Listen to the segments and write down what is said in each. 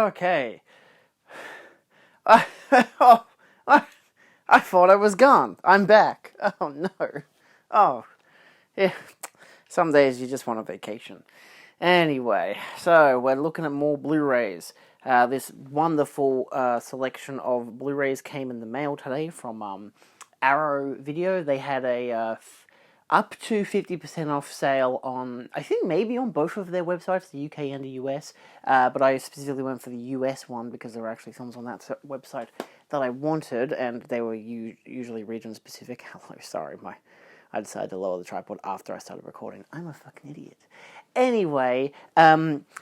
Okay. I, oh, I, I thought I was gone. I'm back. Oh no. Oh, yeah. Some days you just want a vacation. Anyway, so we're looking at more Blu-rays. This wonderful selection of Blu-rays came in the mail today from Arrow Video. They had a up to 50% off sale on, I think maybe on both of their websites, the UK and the US, but I specifically went for the US one because there were actually films on that website that I wanted, and they were usually region-specific. Hello, sorry, I decided to lower the tripod after I started recording. I'm a fucking idiot. Anyway,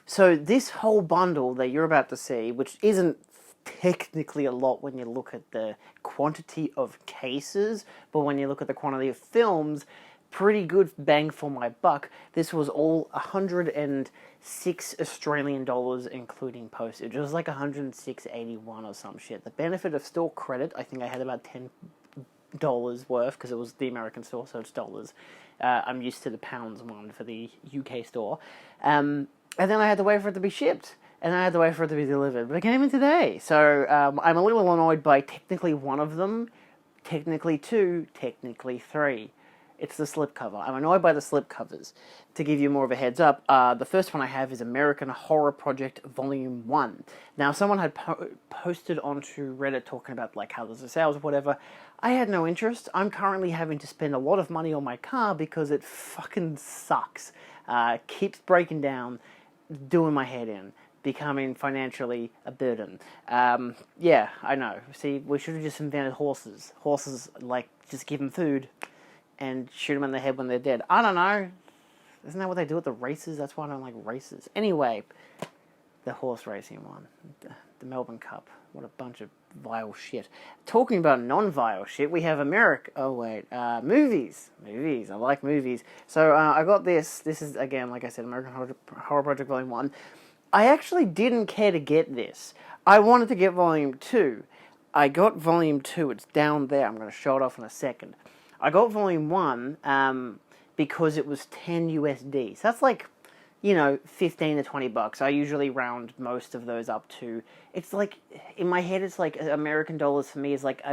so this whole bundle that you're about to see, which isn't technically a lot when you look at the quantity of cases, but when you look at the quantity of films, pretty good bang for my buck. This was all 106 Australian dollars, including postage. It was like 106.81 or some shit. The benefit of store credit, I think I had about $10 worth, because it was the American store, so it's dollars. I'm used to the pounds one for the UK store. And then I had to wait for it to be shipped. And I had to wait for it to be delivered. But it came in today. So I'm a little annoyed by technically one of them, technically two, technically three. It's the slipcover. I'm annoyed by the slipcovers. To give you more of a heads up, the first one I have is American Horror Project Volume 1. Now, someone had posted onto Reddit talking about, like, how there's a sales or whatever. I had no interest. I'm currently having to spend a lot of money on my car because it fucking sucks. Keeps breaking down, doing my head in, becoming financially a burden. Yeah, I know. See, we should have just invented horses. Horses, like, just give them food and shoot them in the head when they're dead. I don't know. Isn't that what they do at the races? That's why I don't like races. Anyway, the horse racing one. The Melbourne Cup. What a bunch of vile shit. Talking about non-vile shit, we have movies. Movies. I like movies. So I got this. This is, again, like I said, American Horror Project Volume 1. I actually didn't care to get this. I wanted to get Volume 2. I got Volume 2. It's down there. I'm going to show it off in a second. I got Volume 1 because it was 10 USD. So that's like, 15 to 20 bucks. I usually round most of those up to, it's like, in my head, it's like American dollars for me is like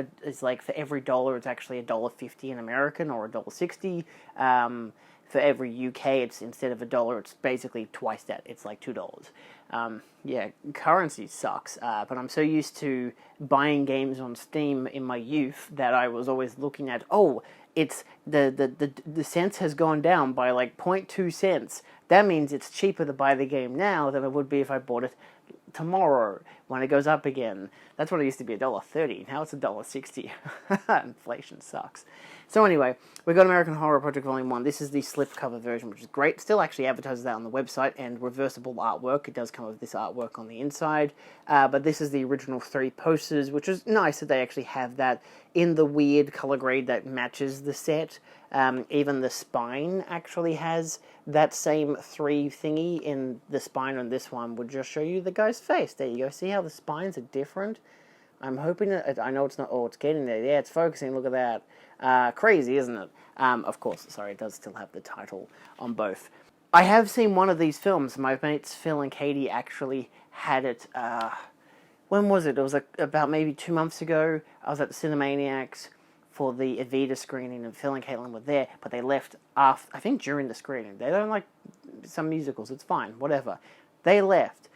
for every dollar, it's actually $1.50 in American or $1.60. For every UK, it's instead of $1, it's basically twice that. It's like $2. Yeah, currency sucks, but I'm so used to buying games on Steam in my youth that I was always looking at, it's the cents has gone down by like 0.2 cents. That means it's cheaper to buy the game now than it would be if I bought it tomorrow when it goes up again. That's what it used to be, $1.30. Now it's $1.60. Inflation sucks. So anyway, we got American Horror Project Volume 1. This is the slipcover version, which is great. Still actually advertises that on the website, and reversible artwork. It does come with this artwork on the inside. But this is the original 3 posters, which is nice that they actually have that in the weird color grade that matches the set. Even the spine actually has that same 3 thingy in the spine on this one. Would just show you the guy's face. There you go. See how the spines are different? I'm hoping that, I know it's not, it's getting there. Yeah, it's focusing, look at that. Crazy, isn't it? Of course, sorry, it does still have the title on both. I have seen one of these films. My mates Phil and Katie actually had it, when was it? It was about maybe 2 months ago. I was at the Cinemaniacs for the Evita screening, and Phil and Caitlin were there, but they left after, I think during the screening. They don't like some musicals, it's fine, whatever. They left.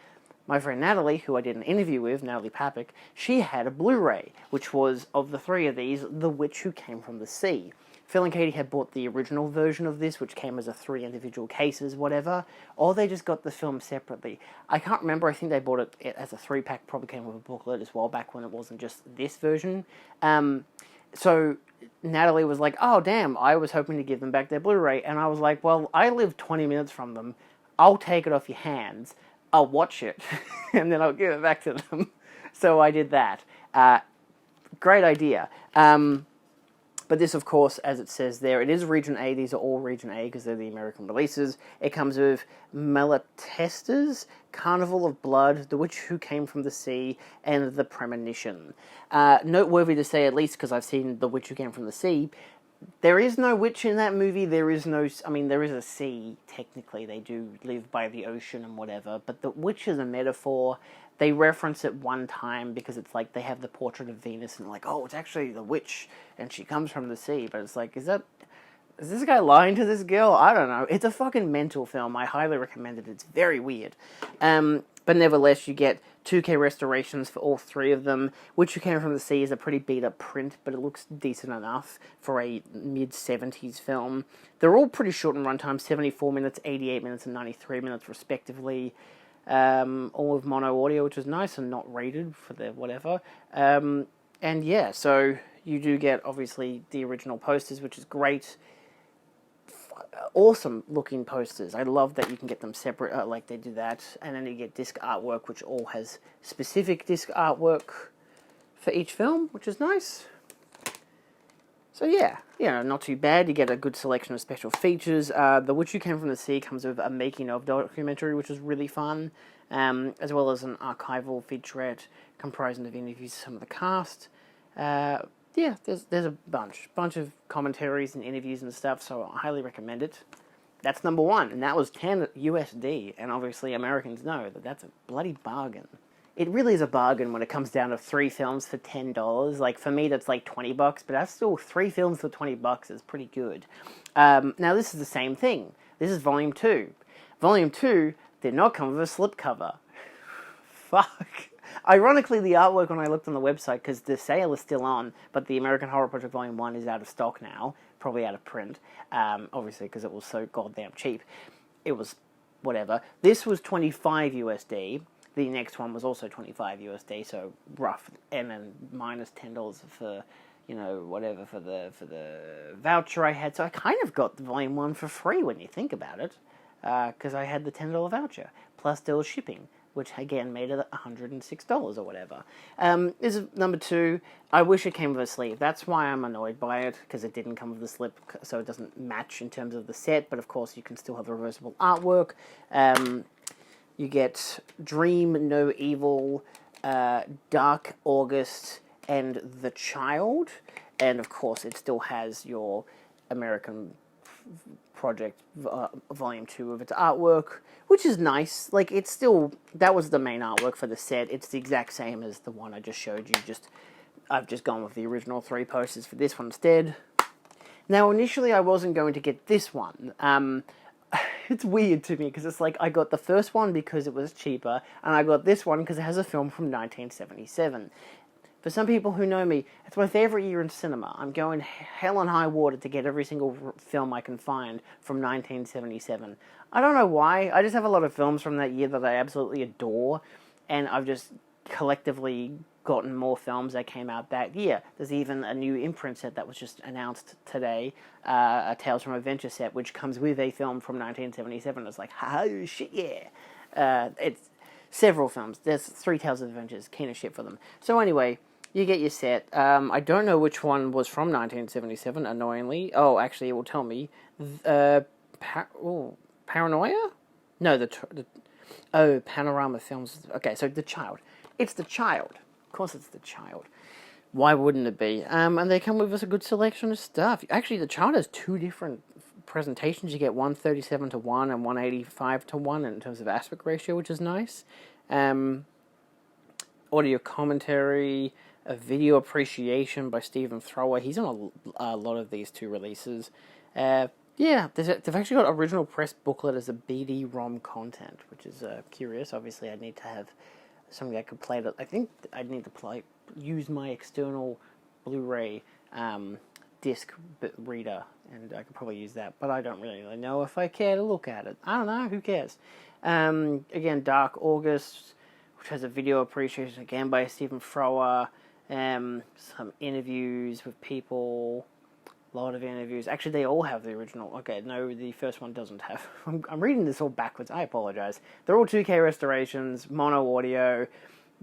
My friend Natalie, who I did an interview with, Natalie Papik, she had a Blu-ray, which was, of the 3 of these, The Witch Who Came From the Sea. Phil and Katie had bought the original version of this, which came as a 3 individual cases, whatever, or they just got the film separately. I can't remember, I think they bought it as a 3-pack, probably came with a booklet as well, back when it wasn't just this version. So Natalie was like, oh damn, I was hoping to give them back their Blu-ray, and I was like, well, I live 20 minutes from them, I'll take it off your hands, I'll watch it, and then I'll give it back to them. So I did that. Great idea. But this, of course, as it says there, it is Region A. These are all Region A because they're the American releases. It comes with Malatestas, Carnival of Blood, The Witch Who Came From the Sea, and The Premonition. Noteworthy to say, at least because I've seen The Witch Who Came From the Sea, there is no witch in that movie. There is no, there is a sea, technically. They do live by the ocean and whatever, but the witch is a metaphor. they reference it one time because it's like they have the portrait of Venus and like, oh, it's actually the witch and she comes from the sea. But it's like, is this guy lying to this girl? I don't know. It's a fucking mental film. I highly recommend it. It's very weird. But nevertheless, you get 2K restorations for all three of them. Which You Came From the Sea is a pretty beat-up print, but it looks decent enough for a mid-70s film. They're all pretty short in runtime, 74 minutes, 88 minutes, and 93 minutes, respectively. All with mono audio, which is nice and not rated for the whatever. And yeah, so you do get, obviously, the original posters, which is great. Awesome looking posters. I love that you can get them separate, like they do that, and then you get disc artwork, which all has specific disc artwork for each film, which is nice. So yeah, not too bad. You get a good selection of special features. The Which You Came From the Sea comes with a making of documentary, which is really fun, as well as an archival featurette comprising of interviews of some of the cast. Yeah, there's a bunch of commentaries and interviews and stuff, so I highly recommend it. That's number one, and that was $10 USD, and obviously Americans know that that's a bloody bargain. It really is a bargain when it comes down to 3 films for $10. Like, for me, that's like $20, but that's still 3 films for $20 is pretty good. Now, this is the same thing. This is Volume 2. Volume 2 did not come with a slipcover. Fuck. Ironically, the artwork when I looked on the website, because the sale is still on, but the American Horror Project Volume 1 is out of stock now, probably out of print, obviously because it was so goddamn cheap. It was whatever. This was 25 USD. The next one was also 25 USD, so rough, and then minus $10 for, whatever for the voucher I had. So I kind of got the Volume 1 for free when you think about it, because I had the $10 voucher, plus there was shipping, which again made it $106 or whatever. This is number 2. I wish it came with a sleeve. That's why I'm annoyed by it, because it didn't come with a slip, so it doesn't match in terms of the set, but of course you can still have the reversible artwork. You get Dream No Evil, Dark August, and The Child, and of course it still has your American Project Volume 2 of its artwork, which is nice. Like, it's still, that was the main artwork for the set. It's the exact same as the one I just showed you. I've just gone with the original 3 posters for this one instead. Now, initially I wasn't going to get this one. It's weird to me, because it's like, I got the first one because it was cheaper, and I got this one because it has a film from 1977. For some people who know me, it's my favourite year in cinema. I'm going hell and high water to get every single film I can find from 1977. I don't know why. I just have a lot of films from that year that I absolutely adore, and I've just collectively gotten more films that came out that year. There's even a new imprint set that was just announced today, a Tales from Adventure set, which comes with a film from 1977. It's like, oh shit, yeah. It's several films. There's 3 Tales of Adventures, keen as shit for them. So anyway, you get your set. I don't know which one was from 1977, annoyingly. Oh, actually, it will tell me. Paranoia? No, Panorama Films. Okay, so The Child. It's The Child. Of course it's The Child. Why wouldn't it be? And they come with us a good selection of stuff. Actually, The Child has 2 different presentations. You get 137:1 and 185:1 in terms of aspect ratio, which is nice. Audio commentary, a video appreciation by Stephen Thrower. He's on a lot of these 2 releases. Yeah, they've actually got original press booklet as a BD-ROM content, which is curious. Obviously, I'd need to have something I could play that. I think I'd need to use my external Blu-ray disc reader, and I could probably use that, but I don't really know if I care to look at it. I don't know, who cares? Again, Dark August, which has a video appreciation again by Stephen Thrower, some interviews with people, a lot of interviews. Actually, they all have the original. Okay, no, the first one doesn't have. I'm reading this all backwards. I apologize. They're all 2K restorations, mono audio,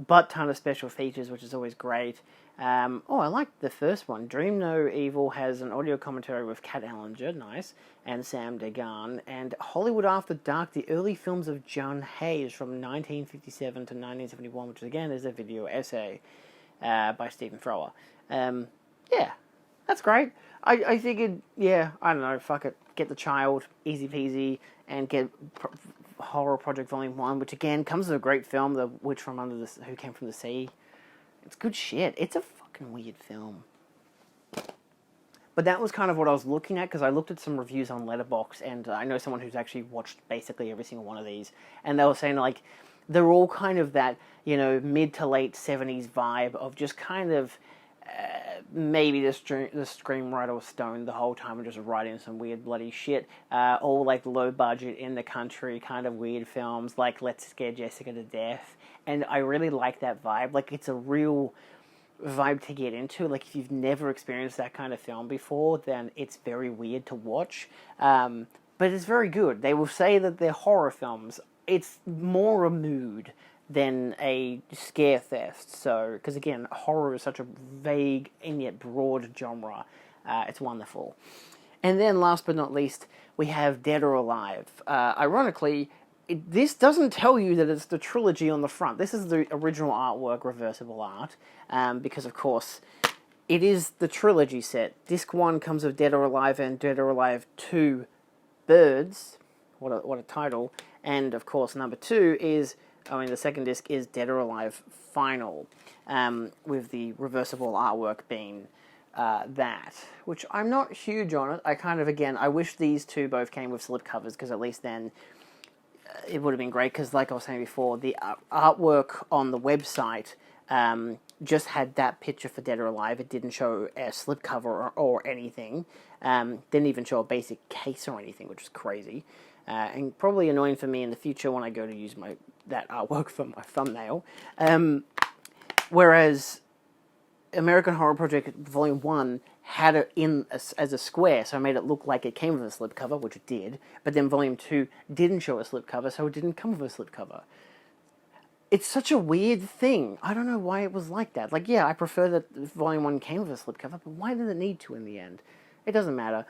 but ton of special features, which is always great. I like the first one. Dream No Evil has an audio commentary with Kat Ellinger, nice, and Sam Degan, and Hollywood After Dark, the early films of John Hayes from 1957 to 1971, which again is a video essay by Stephen Thrower. Yeah, that's great. I figured, I don't know, fuck it, get The Child, easy peasy, and get Horror Project Volume 1, which again comes with a great film, The Witch from Who Came from the Sea. It's good shit. It's a fucking weird film. But that was kind of what I was looking at, because I looked at some reviews on Letterboxd, and I know someone who's actually watched basically every single one of these, and they were saying, like, they're all kind of that, mid to late 70s vibe of just kind of maybe the screenwriter was stoned the whole time and just writing some weird bloody shit. All like low budget in the country kind of weird films like Let's Scare Jessica to Death. And I really like that vibe. Like, it's a real vibe to get into. Like, if you've never experienced that kind of film before, then it's very weird to watch. But it's very good. They will say that they're horror films. It's more a mood than a scare fest. So, because again, horror is such a vague and yet broad genre. It's wonderful. And then, last but not least, we have Dead or Alive. Ironically, this doesn't tell you that it's the trilogy on the front. This is the original artwork, reversible art, because, of course, it is the trilogy set. Disc 1 comes with Dead or Alive and Dead or Alive 2 Birds. What a title. And, of course, number 2 is... the second disc is Dead or Alive Final, with the reversible artwork being that, which I'm not huge on it. I wish these two both came with slipcovers, because at least then it would have been great, because like I was saying before, the artwork on the website just had that picture for Dead or Alive. It didn't show a slipcover or anything. Didn't even show a basic case or anything, which is crazy. And probably annoying for me in the future when I go to use that artwork for my thumbnail. Whereas American Horror Project Volume 1 had it as a square, so I made it look like it came with a slipcover, which it did, but then Volume 2 didn't show a slipcover, so it didn't come with a slipcover. It's such a weird thing. I don't know why it was like that. Like, yeah, I prefer that Volume 1 came with a slipcover, but why did it need to in the end? It doesn't matter.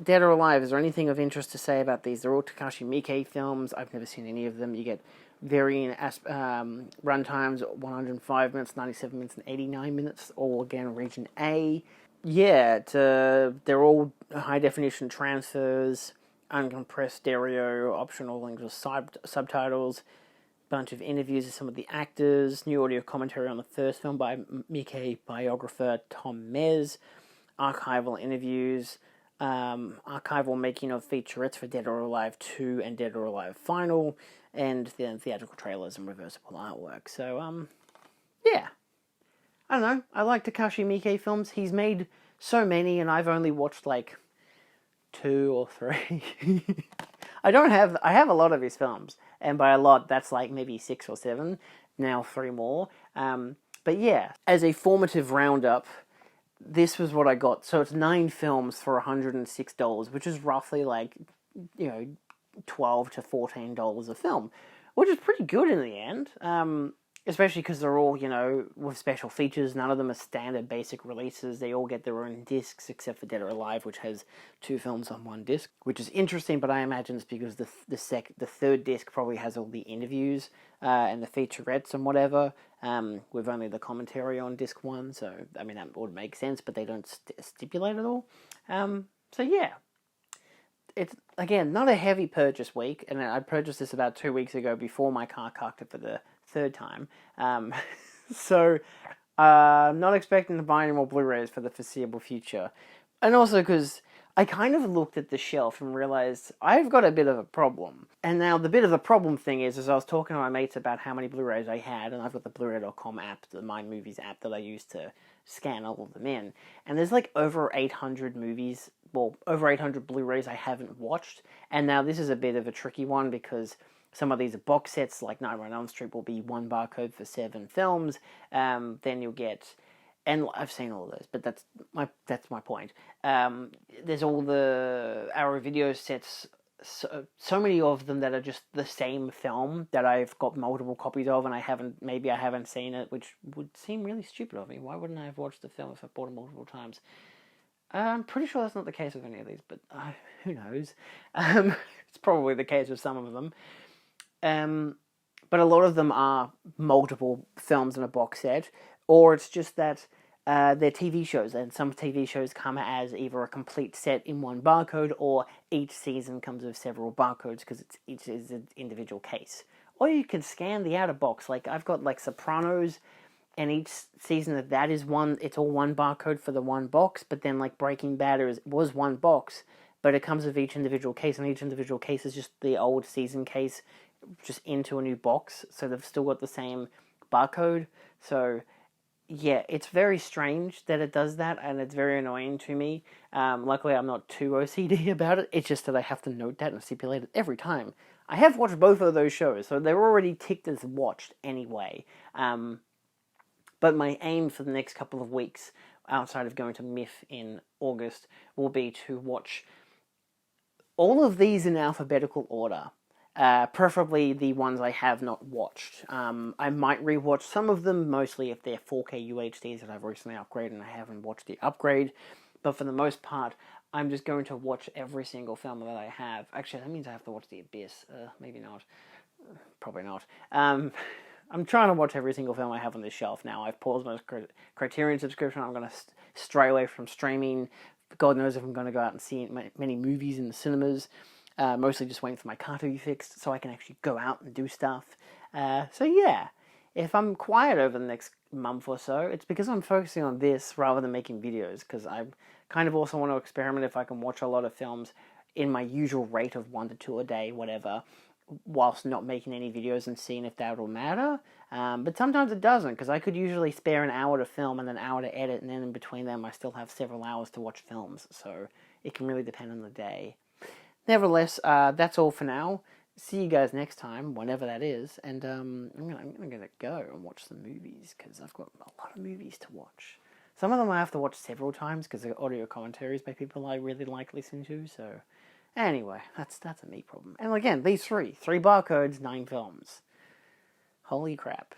Dead or Alive, is there anything of interest to say about these? They're all Takashi Miike films. I've never seen any of them. You get varying runtimes, 105 minutes, 97 minutes, and 89 minutes, all again region A. Yeah, they're all high-definition transfers, uncompressed stereo, optional language subtitles, bunch of interviews with some of the actors, new audio commentary on the first film by Miike biographer Tom Mez, archival interviews, archival making of featurettes for Dead or Alive 2 and Dead or Alive Final, and then theatrical trailers and reversible artwork. So, yeah. I don't know. I like Takashi Miike films. He's made so many, and I've only watched, 2 or 3. I have a lot of his films, and by a lot, that's maybe 6 or 7, now 3 more. But yeah, as a formative roundup, this was what I got. So it's 9 films for $106, which is roughly $12 to $14 a film, which is pretty good in the end. Especially because they're all, with special features. None of them are standard basic releases. They all get their own discs, except for Dead or Alive, which has 2 films on 1 disc, which is interesting, but I imagine it's because the third disc probably has all the interviews and the featurettes and whatever, with only the commentary on disc 1, so, that would make sense, but they don't stipulate it all. So, yeah. It's, again, not a heavy purchase week, and I purchased this about 2 weeks ago before my car cocked it for the 3rd time. So, I'm not expecting to buy any more Blu-rays for the foreseeable future. And also because I kind of looked at the shelf and realized I've got a bit of a problem. And now the bit of the problem thing is I was talking to my mates about how many Blu-rays I had, and I've got the Blu-ray.com app, the My Movies app that I use to scan all of them in. And there's over 800 movies, over 800 Blu-rays I haven't watched. And now this is a bit of a tricky one because some of these are box sets, like Nightmare on Elm Street will be 1 barcode for 7 films. Then you'll get, and I've seen all of those, but that's my point. There's all the Arrow Video sets, so many of them that are just the same film that I've got multiple copies of, and I haven't seen it, which would seem really stupid of me. Why wouldn't I have watched the film if I bought it multiple times? I'm pretty sure that's not the case with any of these, but who knows? It's probably the case with some of them. But a lot of them are multiple films in a box set, or it's just that they're TV shows, and some TV shows come as either a complete set in one barcode, or each season comes with several barcodes because each is an individual case. Or you can scan the outer box. Like I've got like Sopranos, and each season of that is one. It's all one barcode for the one box. But then like Breaking Bad was one box, but it comes with each individual case, and each individual case is just the old season case, just into a new box. So they've still got the same barcode. So yeah, it's very strange that it does that, and it's very annoying to me. Luckily, I'm not too OCD about it. It's just that I have to note that and stipulate it every time. I have watched both of those shows, so they're already ticked as watched anyway. But my aim for the next couple of weeks, outside of going to MIF in August, will be to watch all of these in alphabetical order. Preferably the ones I have not watched. I might rewatch some of them, mostly if they're 4K UHDs that I've recently upgraded and I haven't watched the upgrade. But for the most part, I'm just going to watch every single film that I have. Actually, that means I have to watch The Abyss. Maybe not. Probably not. I'm trying to watch every single film I have on this shelf now. I've paused my Criterion subscription. I'm going to stray away from streaming. God knows if I'm going to go out and see many movies in the cinemas. Mostly just waiting for my car to be fixed so I can actually go out and do stuff. So yeah, if I'm quiet over the next month or so, it's because I'm focusing on this rather than making videos, because I kind of also want to experiment if I can watch a lot of films in my usual rate of 1 to 2 a day, whatever, whilst not making any videos and seeing if that will matter. But sometimes it doesn't, because I could usually spare an hour to film and an hour to edit, and then in between them I still have several hours to watch films, so it can really depend on the day. Nevertheless, that's all for now. See you guys next time, whenever that is. And I'm gonna go and watch some movies, because I've got a lot of movies to watch. Some of them I have to watch several times because they're audio commentaries by people I really like listening to. So anyway, that's a me problem. And again, these three barcodes, 9 films. Holy crap.